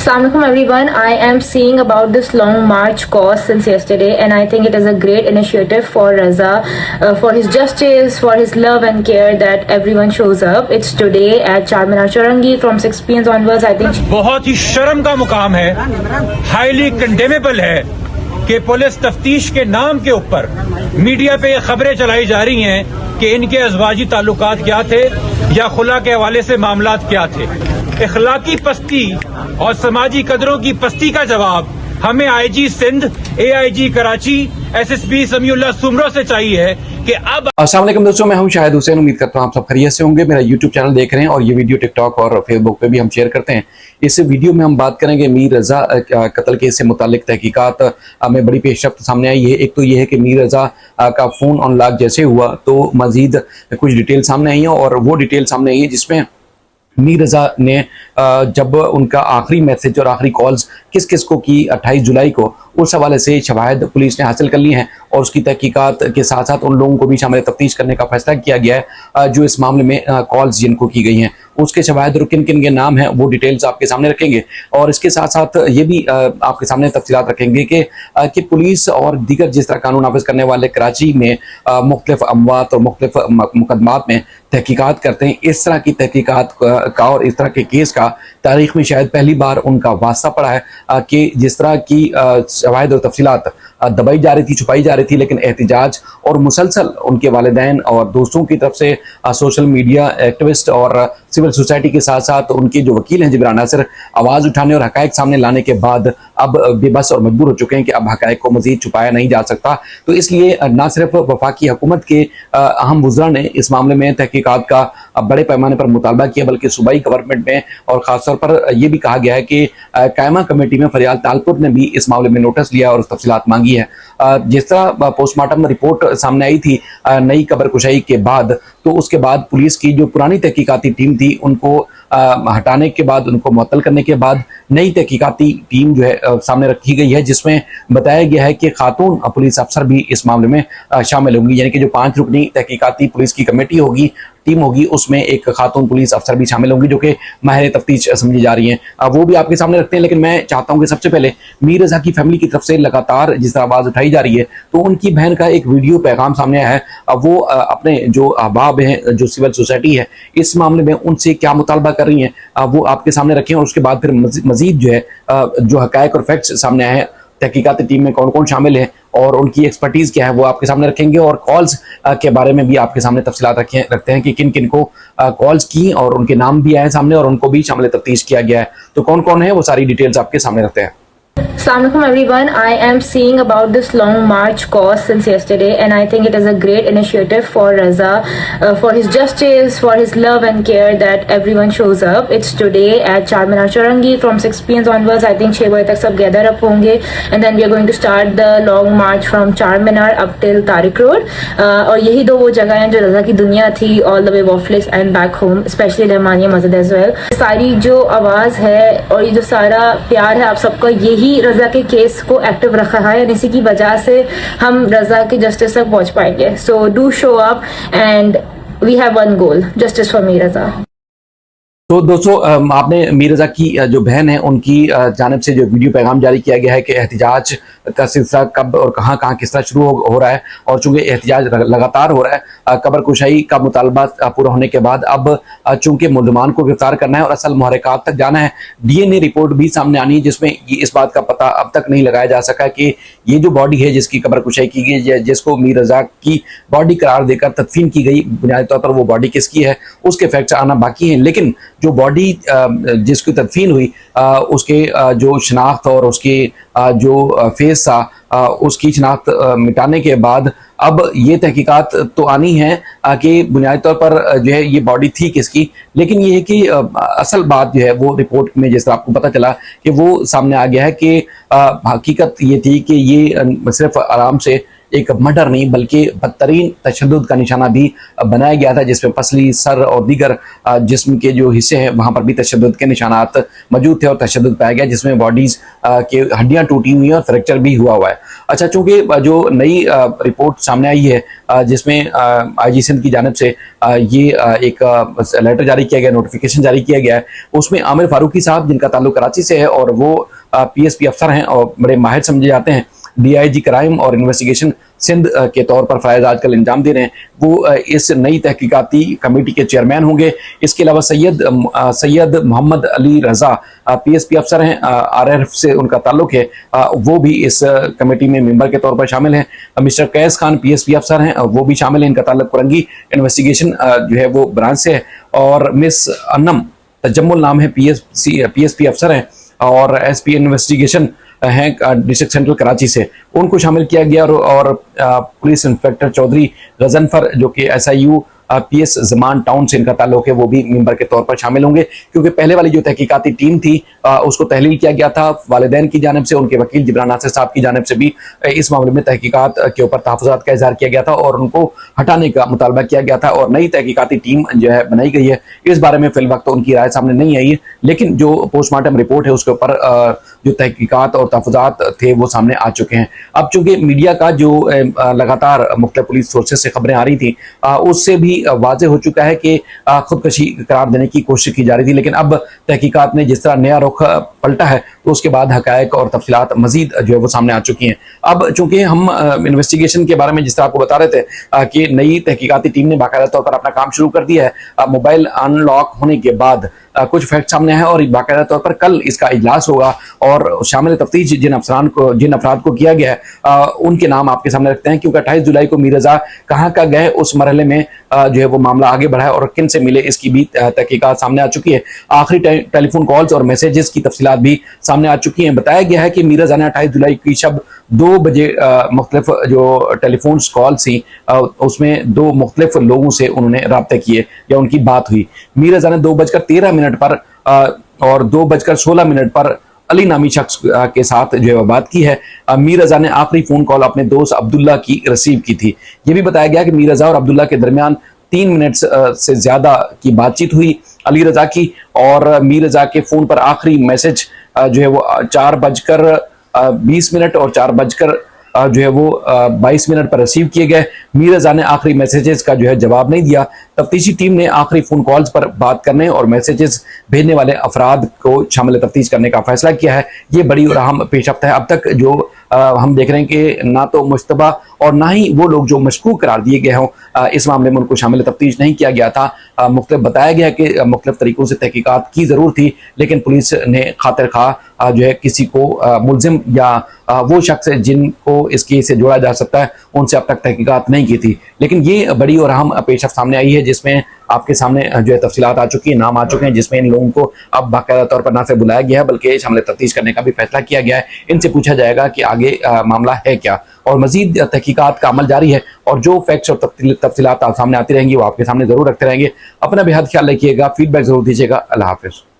Assalamu alaikum everyone. I am seeing about this long march cause since yesterday, and I think it is a great initiative for Raza, for his justice, for his love and care that everyone shows up. It's today at Charminar Chaurangi from 6 p.m. onwards. I think बहुत ही शर्म का मुकाम है, highly condemnable है कि police तफ्तीश के नाम के ऊपर मीडिया पे ये खबरें चलाई जा रही हैं कि इनके अज़वाजी ताल्लुकात क्या थे या खुला के हवाले से मामलात क्या थे। इखलाकी पस्ती और समाजी कदरों की पस्ती का जवाब हमें IG Sindh, AIG Karachi, SSP Samiullah Soomro से चाहिए कि अब। अस्सलाम वालेकुम दोस्तों, मैं हूं शाहिद हुसैन। उम्मीद करता हूं आप सब खैरियत से होंगे। मेरा यूट्यूब चैनल देख रहे हैं और ये वीडियो टिकटॉक और फेसबुक पे भी हम शेयर करते हैं। इस वीडियो में हम बात करेंगे मीर रजा कत्ल केस से मुतालिक तहकीकात में बड़ी पेशरफ्त सामने आई है। एक तो ये है कि मीर रजा का फ़ोन अनलॉक जैसे हुआ तो मजीद कुछ डिटेल सामने आई हैं, और वो डिटेल सामने आई है जिसमें मीर रजा ने जब उनका आखिरी मैसेज और आखिरी कॉल्स किस किस को की 28 जुलाई को, उस हवाले से शवाहिद पुलिस ने हासिल कर ली हैं और उसकी तहकीकात के साथ साथ उन लोगों को भी शामिल तफ्तीश करने का फैसला किया गया है जो इस मामले में कॉल्स जिनको की गई हैं, उसके शवाहिद और किन किन के नाम हैं वो डिटेल्स आपके सामने रखेंगे। और इसके साथ साथ ये भी आपके सामने तफसीलात रखेंगे कि पुलिस और दीगर जिस तरह कानून नाफिज करने वाले कराची में मुख्तलिफ अमवात और मुख्तलिफ मुकदमात में तहकीकात करते हैं, इस तरह की तहकीकात का और इस तरह के केस का तारीख में शायद पहली बार उनका वास्ता पड़ा है कि जिस तरह की शवाहिद और तफसीलात दबाई जा रही थी, छुपाई जा रही थी, लेकिन एहतिजाज और मुसलसल उनके वालिदैन और दोस्तों की तरफ से सोशल मीडिया एक्टिविस्ट और सिविल सोसाइटी के साथ साथ उनके जो वकील हैं जिब्रान नासिर, आवाज़ उठाने और हकायक सामने लाने के बाद अब बेबस और मजबूर हो चुके हैं कि अब हकायक को मजीद छुपाया नहीं जा सकता। तो इसलिए ना सिर्फ वफाकी हुकूमत के अहम वज़रा ने इस मामले में तहकीकात का बड़े पैमाने पर मुतालबा किया, बल्कि सूबाई गवर्नमेंट में और ख़ासतौर पर यह भी कहा गया है कि कायमा कमेटी में फरियाल तालपुर ने भी इस मामले में नोटिस लिया और तफसीलात मांगी है। जिस तरह पोस्टमार्टम रिपोर्ट सामने आई थी नई कबर कुशाई के बाद, तो उसके बाद पुलिस की जो पुरानी तहकीकाती टीम थी उनको हटाने के बाद, उनको मुअत्तल करने के बाद नई तहकीकाती टीम जो है सामने रखी गई है, जिसमें बताया गया है कि खातून पुलिस अफसर भी इस मामले में शामिल होंगी। यानी कि जो 5 रुकनी तहकीकाती पुलिस की कमेटी होगी, टीम होगी, उसमें एक खातून पुलिस अफसर भी शामिल होंगी जो कि माहिर तफ्तीश समझी जा रही हैं। वो भी आपके सामने रखते हैं, लेकिन मैं चाहता हूं कि सबसे पहले मीर रजा की फैमिली की तरफ से लगातार जिस तरह आवाज़ उठाई जा रही है, तो उनकी बहन का एक वीडियो पैगाम सामने आया है। वो अपने जो अहबाब हैं, जो सिविल सोसाइटी है, इस मामले में उनसे क्या मुतालबा कर रही हैं वो आपके सामने रखें, और उसके बाद फिर मजीद जो है जो हकायक और फैक्ट्स सामने आए हैं, तहकीकाती टीम में कौन कौन शामिल है और उनकी एक्सपर्टीज़ क्या है वो आपके सामने रखेंगे, और कॉल्स के बारे में भी आपके सामने तफसीलात रखते हैं कि किन किन को कॉल्स की और उनके नाम भी आए सामने और उनको भी शामिल तफ्तीश किया गया है। तो कौन कौन है वो सारी डिटेल्स आपके सामने रखते हैं। Assalamu alaikum everyone. I am seeing about this long march cause since yesterday, and I think it is a great initiative for Raza, for his justice, for his love and care that everyone shows up. It's today at Charminar Chaurangi from 6 p.m. onwards. I think 6 बजे तक सब gather up होंगे, and then we are going to start the long march from Charminar up till Tariq Road. और यही दो वो जगह हैं जो रजा की दुनिया थी, all the way Waflis and back home, especially Rahmania मस्जिद as well. सारी जो आवाज़ है और ये जो सारा प्यार है आप सबका, यही रजा के केस को एक्टिव रखा है, और इसी की वजह से हम रजा के जस्टिस तक पहुंच पाएंगे। So do show up and we have one goal, justice for Mir Raza. तो दोस्तों, आपने मीर रजा की जो बहन है उनकी जानिब से जो वीडियो पैगाम जारी किया गया है कि एहतिजाज का सिलसिला कब और कहाँ किस तरह शुरू हो रहा है, और चूंकि एहतिजाज लगातार हो रहा है, कबर कुशाई का मुतालबा पूरा होने के बाद अब चूंकि मुल्ज़मान को गिरफ्तार करना है और असल मुहर्रिकात तक जाना है, डीएनए रिपोर्ट भी सामने आनी है, जिसमें इस बात का पता अब तक नहीं लगाया जा सका कि ये जो बॉडी है जिसकी कबर कुशाई की गई, जिसको मीर रजा की बॉडी करार देकर तदफीन की गई, बुनियादी तौर पर वो बॉडी किसकी है उसके फैक्ट्स आना बाकी हैं। लेकिन जो बॉडी जिसकी तदफीन हुई उसके जो शनाख्त और उसके जो फेस था उसकी शनाख्त मिटाने के बाद अब ये तहकीकात तो आनी है कि बुनियादी तौर पर जो है ये बॉडी थी किसकी। लेकिन ये है कि असल बात जो है वो रिपोर्ट में जिस तरह आपको पता चला कि वो सामने आ गया है कि हकीकत ये थी कि ये सिर्फ आराम से एक मर्डर नहीं बल्कि बदतरीन तशद्दुद का निशाना भी बनाया गया था, जिसमें पसली, सर और दीगर जिस्म के जो हिस्से हैं वहाँ पर भी तशद्दुद के निशानात मौजूद थे और तशद्दुद पाया गया, जिसमें बॉडीज़ के हड्डियाँ टूटी हुई हैं और फ्रैक्चर भी हुआ है। अच्छा, चूँकि जो नई रिपोर्ट सामने आई है जिसमें IG सिंध की जानिब से ये एक लेटर जारी किया गया, नोटिफिकेशन जारी किया गया है, उसमें आमिर फारूकी साहब जिनका ताल्लुक कराची से है और वो PSP अफसर हैं और बड़े माहिर समझे जाते हैं, DIG क्राइम और इन्वेस्टिगेशन सिंध के तौर पर फराइज आजकल अंजाम दे रहे हैं, वो इस नई तहकीकाती कमेटी के चेयरमैन होंगे। इसके अलावा सैयद मोहम्मद अली रज़ा PSP अफसर हैं, RF से उनका ताल्लुक है, वो भी इस कमेटी में मेंबर के तौर पर शामिल हैं। मिस्टर कैस खान PSP अफसर हैं, वो भी शामिल हैं, इनका ताल्लुक कुरंगी इन्वेस्टिगेशन जो है वो ब्रांच से है। और मिस अनम तजम्मुल नाम है, PSP अफसर हैं और SP इन्वेस्टिगेशन हैं डिस्ट्रिक्ट सेंट्रल कराची से, उनको शामिल किया गया। और पुलिस इंस्पेक्टर चौधरी गजनफर जो कि SIU PS ज़मान टाउन से इनका ताल्लुक है, वो भी मेंबर के तौर पर शामिल होंगे, क्योंकि पहले वाली जो तहकीकाती टीम थी उसको तहलील किया गया था वालिदैन की जानिब से, उनके वकील जिब्रान नासिर साहब की जानिब से भी इस मामले में तहकीकात के ऊपर तहफ़्फ़ुज़ात का इज़हार किया गया था और उनको हटाने का मुतालबा किया गया था। और नई तहकीकाती टीम जो है बनाई गई है, इस बारे में फिल वक्त उनकी राय सामने नहीं आई है, लेकिन जो पोस्टमार्टम रिपोर्ट है उसके ऊपर जो तहकीकात और तहफ़्फ़ुज़ात थे वो सामने आ चुके हैं। अब चूँकि मीडिया का जो लगातार मुख्तलिफ पुलिस सोर्सेज से खबरें आ रही थी, उससे भी वाज़ेह हो चुका है कि खुदकशी करार देने की कोशिश की जा रही थी, लेकिन अब तहकीकात ने जिस तरह नया रुख पलटा है तो उसके बाद हकायक और तफसीलात मजीद जो है वो सामने आ चुकी हैं। अब चूंकि हम इन्वेस्टिगेशन के बारे में जिस तरह आपको बता रहे थे कि नई तहकीकाती टीम ने बाकायदा तौर पर अपना काम शुरू कर दिया है, मोबाइल अनलॉक होने के बाद कुछ फैक्ट सामने है और बाकायदा तौर पर कल इसका इजलास होगा और शामिल तफ्तीश जिन अफराद को किया गया है उनके नाम आपके सामने रखते हैं, क्योंकि 28 जुलाई को मीर रज़ा कहाँ का गए उस मरहले में जो है वो मामला आगे बढ़ा है और किन से मिले इसकी भी तहकीकात सामने आ चुकी है। आखिरी टेलीफोन कॉल्स और मैसेजेस की तफसीलात भी सामने आ चुकी हैं। बताया गया है कि मीर रज़ा ने 28 जुलाई की शब 2 बजे मुख्तलिफ जो टेलीफोन कॉल थी उसमें 2 मुख्तलिफ लोगों से उन्होंने राब्ते किए या उनकी बात हुई। मीर रज़ा ने 2:13 पर और 2:16 पर अली नामी शख्स के साथ जो है बात की है। मीर रज़ा ने आखिरी फोन कॉल अपने दोस्त अब्दुल्ला की रिसीव की थी। ये भी बताया गया कि मीर रज़ा और अब्दुल्ला के दरमियान 3 मिनट से ज्यादा की बातचीत हुई अली रज़ा की, और मीर रज़ा के फोन पर आखिरी मैसेज जो है वो 4:20 और 4 जो है वो 22 मिनट पर रिसीव किए गए। मीर रज़ा ने आखिरी मैसेजेस का जो है जवाब नहीं दिया। तफ्तीशी टीम ने आखिरी फोन कॉल्स पर बात करने और मैसेजेस भेजने वाले अफराद को शामिल तफ्तीश करने का फैसला किया है। ये बड़ी और अहम पेशरफ्त है। अब तक जो हम देख रहे हैं कि ना तो मुश्तबा और ना ही वो लोग जो मशकूक करार दिए गए हों इस मामले में उनको शामिल तफ्तीश नहीं किया गया था। मुख्तलिफ बताया गया कि मुख्तलिफ तरीकों से तहकीकात की ज़रूर थी, लेकिन पुलिस ने खातिर खा जो है किसी को मुलजिम या वो शख्स जिनको इस केस से जोड़ा जा सकता है उनसे अब तक तहकीकात नहीं की थी। लेकिन ये बड़ी और अहम पेशरफ्त सामने आई है जिसमें आपके सामने जो है तफसीलात आ चुकी है, नाम आ चुके हैं, जिसमें इन लोगों को अब बाकायदा तौर पर ना सिर्फ बुलाया गया है बल्कि शामिल तफ्तीश करने का भी फैसला किया गया है। इनसे पूछा जाएगा कि आगे मामला है क्या, और मजीद तहकीकात का अमल जारी है और जो फैक्ट्स और तफसीलात सामने आती रहेंगी वो आपके सामने जरूर रखते रहेंगे। अपना बेहद ख्याल रखिएगा, फीडबैक जरूर दीजिएगा। अल्लाह हाफिज़।